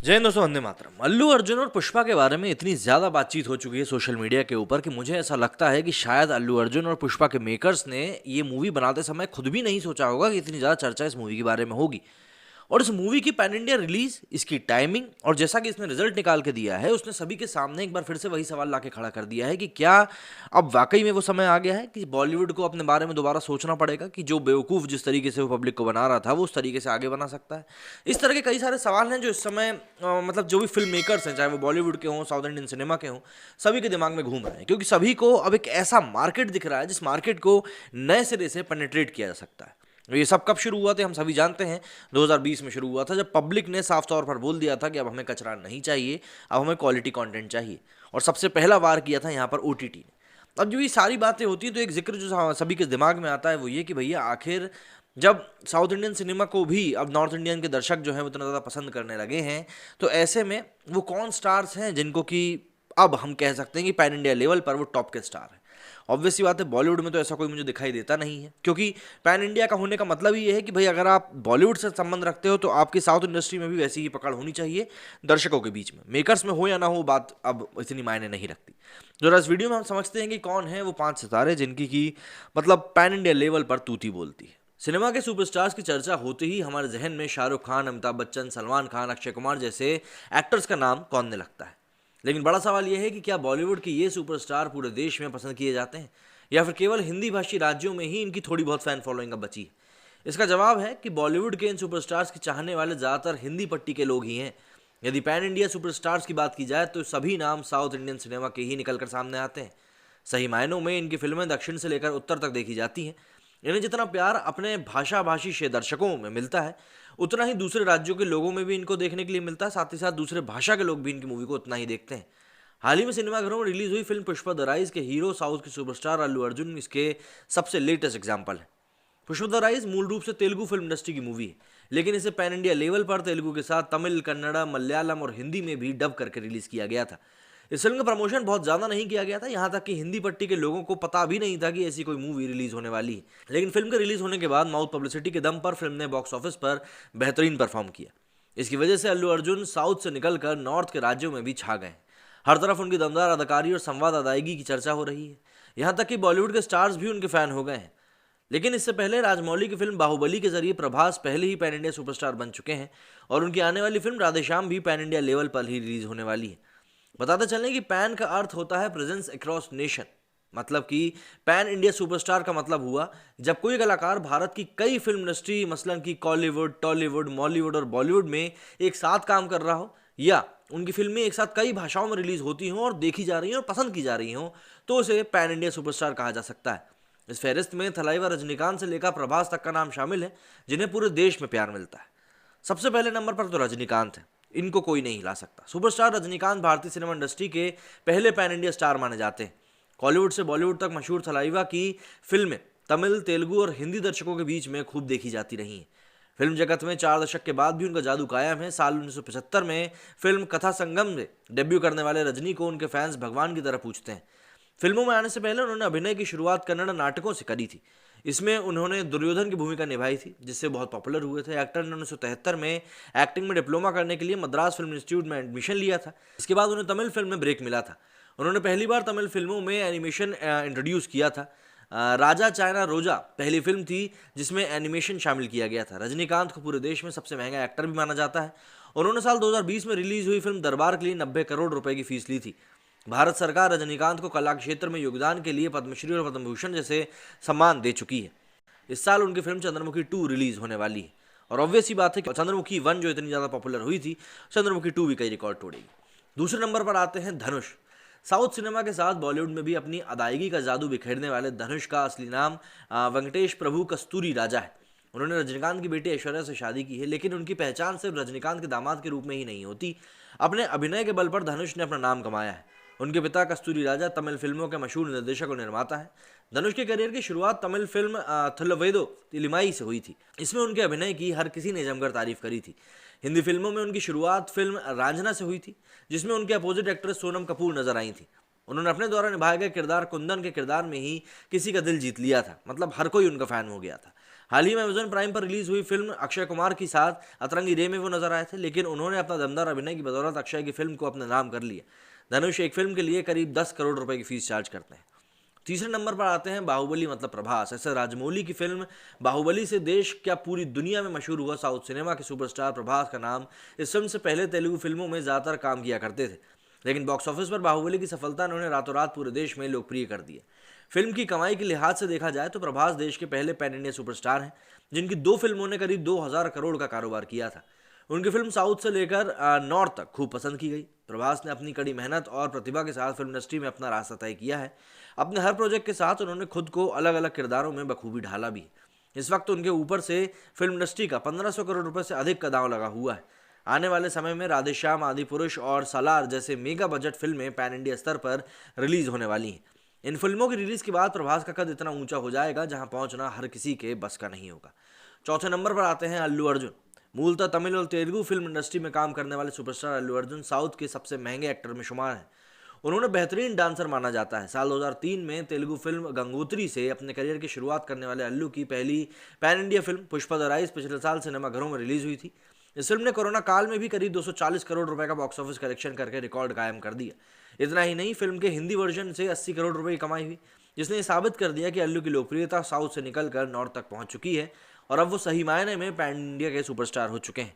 जय हिंद दोस्तों, वंदे मातरम। अल्लू अर्जुन और पुष्पा के बारे में इतनी ज़्यादा बातचीत हो चुकी है सोशल मीडिया के ऊपर कि मुझे ऐसा लगता है कि शायद अल्लू अर्जुन और पुष्पा के मेकर्स ने ये मूवी बनाते समय खुद भी नहीं सोचा होगा कि इतनी ज़्यादा चर्चा इस मूवी के बारे में होगी। और इस मूवी की पैन इंडिया रिलीज, इसकी टाइमिंग और जैसा कि इसने रिजल्ट निकाल के दिया है, उसने सभी के सामने एक बार फिर से वही सवाल लाके खड़ा कर दिया है कि क्या अब वाकई में वो समय आ गया है कि बॉलीवुड को अपने बारे में दोबारा सोचना पड़ेगा कि जो बेवकूफ़ जिस तरीके से वो पब्लिक को बना रहा था वो उस तरीके से आगे बना सकता है। इस तरह के कई सारे सवाल हैं जो इस समय मतलब जो भी फिल्म मेकर्स हैं, चाहे वो बॉलीवुड के हों, साउथ इंडियन सिनेमा के हों, सभी के दिमाग में घूम रहे हैं, क्योंकि सभी को अब एक ऐसा मार्केट दिख रहा है जिस मार्केट को नए सिरे से पेनिट्रेट किया जा सकता है। ये सब कब शुरू हुआ थे हम सभी जानते हैं। 2020 में शुरू हुआ था, जब पब्लिक ने साफ तौर पर बोल दिया था कि अब हमें कचरा नहीं चाहिए, अब हमें क्वालिटी कंटेंट चाहिए। और सबसे पहला वार किया था यहाँ पर ओटीटी ने। अब जो ये सारी बातें होती हैं तो एक जिक्र जो सभी के दिमाग में आता है वो ये कि भैया आखिर जब साउथ इंडियन सिनेमा को भी अब नॉर्थ इंडियन के दर्शक जो हैं वो इतना ज़्यादा पसंद करने लगे हैं, तो ऐसे में वो कौन स्टार्स हैं जिनको कि अब हम कह सकते हैं कि पैन इंडिया लेवल पर वो टॉप के स्टार हैं। ऑब्वियस सी बात है, बॉलीवुड में तो ऐसा कोई मुझे दिखाई देता नहीं है, क्योंकि पैन इंडिया का होने का मतलब ही ये है कि भाई अगर आप बॉलीवुड से संबंध रखते हो तो आपकी साउथ इंडस्ट्री में भी वैसी ही पकड़ होनी चाहिए दर्शकों के बीच में। मेकर्स में हो या ना हो, बात अब इतनी मायने नहीं रखती। जरा इस वीडियो में हम समझते हैं कि कौन है वो 5 सितारे जिनकी की मतलब पैन इंडिया लेवल पर तूती बोलती है। सिनेमा के सुपरस्टार्स की चर्चा होते ही हमारे जहन में शाहरुख खान, अमिताभ बच्चन, सलमान खान, अक्षय कुमार जैसे एक्टर्स का नाम कौनने लगता है। लेकिन बड़ा सवाल यह है कि क्या बॉलीवुड के ये सुपरस्टार पूरे देश में पसंद किए जाते हैं, या फिर केवल हिंदी भाषी राज्यों में ही इनकी थोड़ी बहुत फैन फॉलोइंग अब बची है। इसका जवाब है कि बॉलीवुड के इन सुपरस्टार्स के चाहने वाले ज़्यादातर हिंदी पट्टी के लोग ही हैं। यदि पैन इंडिया सुपरस्टार्स की बात की जाए तो सभी नाम साउथ इंडियन सिनेमा के ही निकलकर सामने आते हैं। सही मायनों में इनकी फिल्में दक्षिण से लेकर उत्तर तक देखी जाती हैं। इन्हें जितना प्यार अपने भाषा भाषी दर्शकों में मिलता है, उतना ही दूसरे राज्यों के लोगों में भी इनको देखने के लिए मिलता है। साथ ही साथ दूसरे भाषा के लोग भी इनकी मूवी को उतना ही देखते हैं। हाल ही में सिनेमाघरों में रिलीज हुई फिल्म पुष्पा द राइज के हीरो साउथ के सुपरस्टार अल्लू अर्जुन इसके सबसे लेटेस्ट एग्जाम्पल है। पुष्पा द राइज मूल रूप से तेलुगु फिल्म इंडस्ट्री की मूवी है, लेकिन इसे पैन इंडिया लेवल पर तेलुगु के साथ तमिल, कन्नड़ा, मलयालम और हिंदी में भी डब करके रिलीज किया गया था। इस फिल्म का प्रमोशन बहुत ज़्यादा नहीं किया गया था, यहाँ तक कि हिंदी पट्टी के लोगों को पता भी नहीं था कि ऐसी कोई मूवी रिलीज होने वाली है। लेकिन फिल्म के रिलीज होने के बाद माउथ पब्लिसिटी के दम पर फिल्म ने बॉक्स ऑफिस पर बेहतरीन परफॉर्म किया। इसकी वजह से अल्लू अर्जुन साउथ से निकलकर नॉर्थ के राज्यों में भी छा गए। हर तरफ उनकी दमदार अदाकारी और संवाद अदायगी की चर्चा हो रही है, यहाँ तक कि बॉलीवुड के स्टार्स भी उनके फैन हो गए हैं। लेकिन इससे पहले राजमौली की फिल्म बाहुबली के जरिए प्रभास पहले ही पैन इंडिया सुपरस्टार बन चुके हैं, और उनकी आने वाली फिल्म राधेश्याम भी पैन इंडिया लेवल पर ही रिलीज होने वाली है। बताते चलें कि पैन का अर्थ होता है प्रेजेंस अक्रॉस नेशन, मतलब कि पैन इंडिया सुपरस्टार का मतलब हुआ जब कोई कलाकार भारत की कई फिल्म इंडस्ट्री मसलन कि कॉलीवुड, टॉलीवुड, मॉलीवुड और बॉलीवुड में एक साथ काम कर रहा हो, या उनकी फिल्में एक साथ कई भाषाओं में रिलीज होती हों और देखी जा रही हों और पसंद की जा रही हों, तो उसे पैन इंडिया सुपरस्टार कहा जा सकता है। इस फहरिस्त में थलाइवा रजनीकांत से लेकर प्रभास तक का नाम शामिल है, जिन्हें पूरे देश में प्यार मिलता है। सबसे पहले नंबर पर तो रजनीकांत है, इनको कोई नहीं हिला सकता। सुपरस्टार रजनीकांत भारतीय सिनेमा इंडस्ट्री के पहले पैन इंडिया स्टार माने जाते हैं। कॉलीवुड से बॉलीवुड तक मशहूर थलाइवा की फिल्में तमिल, तेलुगु और हिंदी दर्शकों के बीच में खूब देखी जाती रही हैं। फिल्म जगत में 4 दशक के बाद भी उनका जादू कायम है। साल 1975 में फिल्म कथा संगम में डेब्यू करने वाले रजनी को उनके फैंस भगवान की तरह पूछते हैं। फिल्मों में आने से पहले उन्होंने अभिनय की शुरुआत कन्नड़ नाटकों से करी थी। इसमें उन्होंने दुर्योधन की भूमिका निभाई थी, जिससे बहुत पॉपुलर हुए थे। एक्टर ने 1973 में एक्टिंग में डिप्लोमा करने के लिए मद्रास फिल्म इंस्टीट्यूट में एडमिशन लिया था। इसके बाद उन्हें तमिल फिल्म में ब्रेक मिला था। उन्होंने पहली बार तमिल फिल्मों में एनिमेशन इंट्रोड्यूस किया था। राजा चाइना रोजा पहली फिल्म थी जिसमें एनिमेशन शामिल किया गया था। रजनीकांत को पूरे देश में सबसे महंगा एक्टर भी माना जाता है। उन्होंने साल 2020 में रिलीज हुई फिल्म दरबार के लिए 90 करोड़ रुपए की फीस ली थी। भारत सरकार रजनीकांत को कला क्षेत्र में योगदान के लिए पद्मश्री और पद्म भूषण जैसे सम्मान दे चुकी है। इस साल उनकी फिल्म चंद्रमुखी 2 रिलीज होने वाली है, और ऑब्वियस ही बात है कि चंद्रमुखी 1 जो इतनी ज़्यादा पॉपुलर हुई थी, चंद्रमुखी 2 भी कई रिकॉर्ड तोड़ेगी। दूसरे नंबर पर आते हैं धनुष। साउथ सिनेमा के साथ बॉलीवुड में भी अपनी अदायगी का जादू बिखेरने वाले धनुष का असली नाम वेंकटेश प्रभु कस्तूरी राजा है। उन्होंने रजनीकांत की बेटी ऐश्वर्या से शादी की है, लेकिन उनकी पहचान सिर्फ रजनीकांत के दामाद के रूप में ही नहीं होती। अपने अभिनय के बल पर धनुष ने अपना नाम कमाया है। उनके पिता कस्तूरी राजा तमिल फिल्मों के मशहूर निर्देशक और निर्माता है। धनुष के करियर की शुरुआत तमिल फिल्म थुल्लवेदो तिलिमाई से हुई थी। इसमें उनके अभिनय की हर किसी ने जमकर तारीफ करी थी। हिंदी फिल्मों में उनकी शुरुआत फिल्म रांझना से हुई थी, जिसमें उनके अपोजिट एक्ट्रेस सोनम कपूर नजर आई थी। उन्होंने अपने द्वारा निभाए गए किरदार कुंदन के किरदार में ही किसी का दिल जीत लिया था, मतलब हर कोई उनका फैन हो गया था। हाल ही में अमेजन प्राइम पर रिलीज हुई फिल्म अक्षय कुमार के साथ अतरंगी रे में वो नजर आए थे, लेकिन उन्होंने अपना दमदार अभिनय की बदौलत अक्षय की फिल्म को अपने नाम कर लिया। धनुष एक फिल्म के लिए करीब 10 करोड़ रुपए की फीस चार्ज करते हैं। तीसरे नंबर पर आते हैं बाहुबली मतलब प्रभास। ऐसे राजमौली की फिल्म बाहुबली से देश क्या पूरी दुनिया में मशहूर हुआ साउथ सिनेमा के सुपरस्टार प्रभास का नाम इस फिल्म से पहले तेलुगु फिल्मों में ज़्यादातर काम किया करते थे, लेकिन बॉक्स ऑफिस पर बाहुबली की सफलता ने उन्हें रातों रात पूरे देश में लोकप्रिय कर दिया। फिल्म की कमाई के लिहाज से देखा जाए तो प्रभास देश के पहले पैन इंडिया सुपरस्टार हैं, जिनकी 2 फिल्मों ने करीब 2000 करोड़ का कारोबार किया था। उनकी फिल्म साउथ से लेकर नॉर्थ तक खूब पसंद की गई। प्रभास ने अपनी कड़ी मेहनत और प्रतिभा के साथ फिल्म इंडस्ट्री में अपना रास्ता तय किया है। अपने हर प्रोजेक्ट के साथ उन्होंने खुद को अलग अलग किरदारों में बखूबी ढाला भी है। इस वक्त उनके ऊपर से फिल्म इंडस्ट्री का 1500 करोड़ रुपए से अधिक का दांव लगा हुआ है। आने वाले समय में राधेश्याम, आदि पुरुष और सालार जैसे मेगा बजट फिल्में पैन इंडिया स्तर पर रिलीज होने वाली हैं। इन फिल्मों की रिलीज के बाद प्रभास का कद इतना ऊंचा हो जाएगा जहां पहुंचना हर किसी के बस का नहीं होगा। चौथे नंबर पर आते हैं अल्लू अर्जुन। मूलतः तमिल और तेलुगु फिल्म इंडस्ट्री में काम करने वाले सुपरस्टार अल्लू अर्जुन साउथ के सबसे महंगे एक्टर में शुमार हैं। उन्होंने बेहतरीन डांसर माना जाता है। साल 2003 में तेलुगु फिल्म गंगोत्री से अपने करियर की शुरुआत करने वाले अल्लू की पहली pan India film Pushpa the rise पिछले साल सिनेमाघरों में रिलीज हुई थी। इस फिल्म ने कोरोना काल में भी करीब 240 करोड़ रुपए का बॉक्स ऑफिस कलेक्शन करके रिकॉर्ड कायम कर दिया। इतना ही नहीं, फिल्म के हिंदी वर्जन से 80 करोड़ रुपए की कमाई हुई, जिसने ये साबित कर दिया कि अल्लू की लोकप्रियता साउथ से निकलकर नॉर्थ तक पहुंच चुकी है और अब वो सही मायने में पैन इंडिया के सुपरस्टार हो चुके हैं।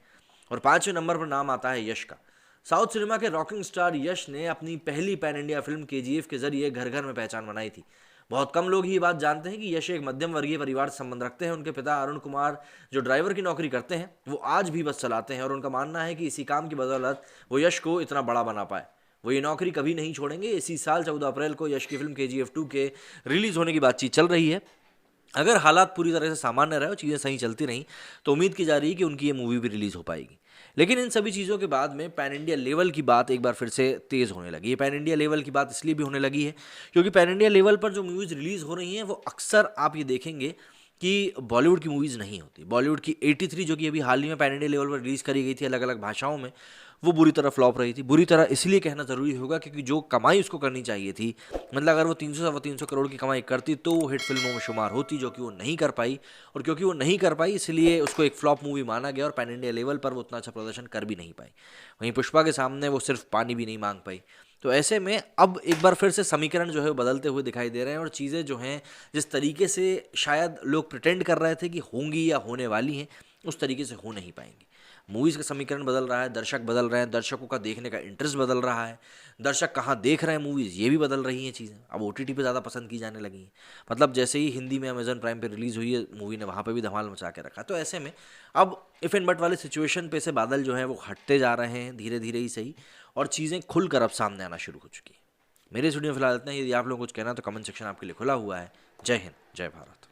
और 5वें नंबर पर नाम आता है यश का। साउथ सिनेमा के रॉकिंग स्टार यश ने अपनी पहली पैन इंडिया फिल्म केजीएफ के जरिए घर घर में पहचान बनाई थी। बहुत कम लोग ही ये बात जानते हैं कि यश एक मध्यम वर्गीय परिवार से संबंध रखते हैं। उनके पिता अरुण कुमार जो ड्राइवर की नौकरी करते हैं, वो आज भी बस चलाते हैं और उनका मानना है कि इसी काम की बदौलत वो यश को इतना बड़ा बना पाए। वो ये नौकरी कभी नहीं छोड़ेंगे। इसी साल 14 अप्रैल को यश की फिल्म केजीएफ 2 के रिलीज होने की बातचीत चल रही है। अगर हालात पूरी तरह से सामान्य रहे और चीज़ें सही चलती रहीं तो उम्मीद की जा रही है कि उनकी ये मूवी भी रिलीज़ हो पाएगी। लेकिन इन सभी चीज़ों के बाद में पैन इंडिया लेवल की बात एक बार फिर से तेज़ होने लगी है। पैन इंडिया लेवल की बात इसलिए भी होने लगी है क्योंकि पैन इंडिया लेवल पर जो मूवीज़ रिलीज़ हो रही हैं वो अक्सर आप ये देखेंगे कि बॉलीवुड की मूवीज़ नहीं होती। बॉलीवुड की 83 जो कि अभी हाल ही में पैन इंडिया लेवल पर रिलीज़ करी गई थी अलग अलग भाषाओं में, वो बुरी तरह फ्लॉप रही थी। बुरी तरह इसलिए कहना ज़रूरी होगा क्योंकि जो कमाई उसको करनी चाहिए थी, मतलब अगर वो 300 सवा 300 करोड़ की कमाई करती तो वो हिट फिल्मों में शुमार होती, जो कि वो नहीं कर पाई। और क्योंकि वो नहीं कर पाई इसलिए उसको एक फ्लॉप मूवी माना गया और पैन इंडिया लेवल पर वो उतना अच्छा प्रदर्शन कर भी नहीं पाई। वहीं पुष्पा के सामने वो सिर्फ पानी भी नहीं मांग पाई। तो ऐसे में अब एक बार फिर से समीकरण जो है वो बदलते हुए दिखाई दे रहे हैं और चीज़ें जो हैं जिस तरीके से शायद लोग प्रिटेंड कर रहे थे कि होंगी या होने वाली हैं, उस तरीके से हो नहीं पाएंगी। मूवीज़ का समीकरण बदल रहा है, दर्शक बदल रहे हैं, दर्शकों का देखने का इंटरेस्ट बदल रहा है, दर्शक कहाँ देख रहे हैं मूवीज़ ये भी बदल रही हैं चीज़ें। अब ओटीटी पे ज़्यादा पसंद की जाने लगी हैं। मतलब जैसे ही हिंदी में अमेजन प्राइम पे रिलीज़ हुई है मूवी ने, वहाँ पे भी धमाल मचा के रखा। तो ऐसे में अब इफ़ एंड बट वाले सिचुएशन पे से बादल जो है वो हटते जा रहे हैं धीरे धीरे ही सही, और चीज़ें खुलकर अब सामने आना शुरू हो चुकी है। मेरे स्टूडियो में फिलहाल इतना ही। यदि आप लोग कुछ कहना तो कमेंट सेक्शन आपके लिए खुला हुआ है। जय हिंद, जय भारत।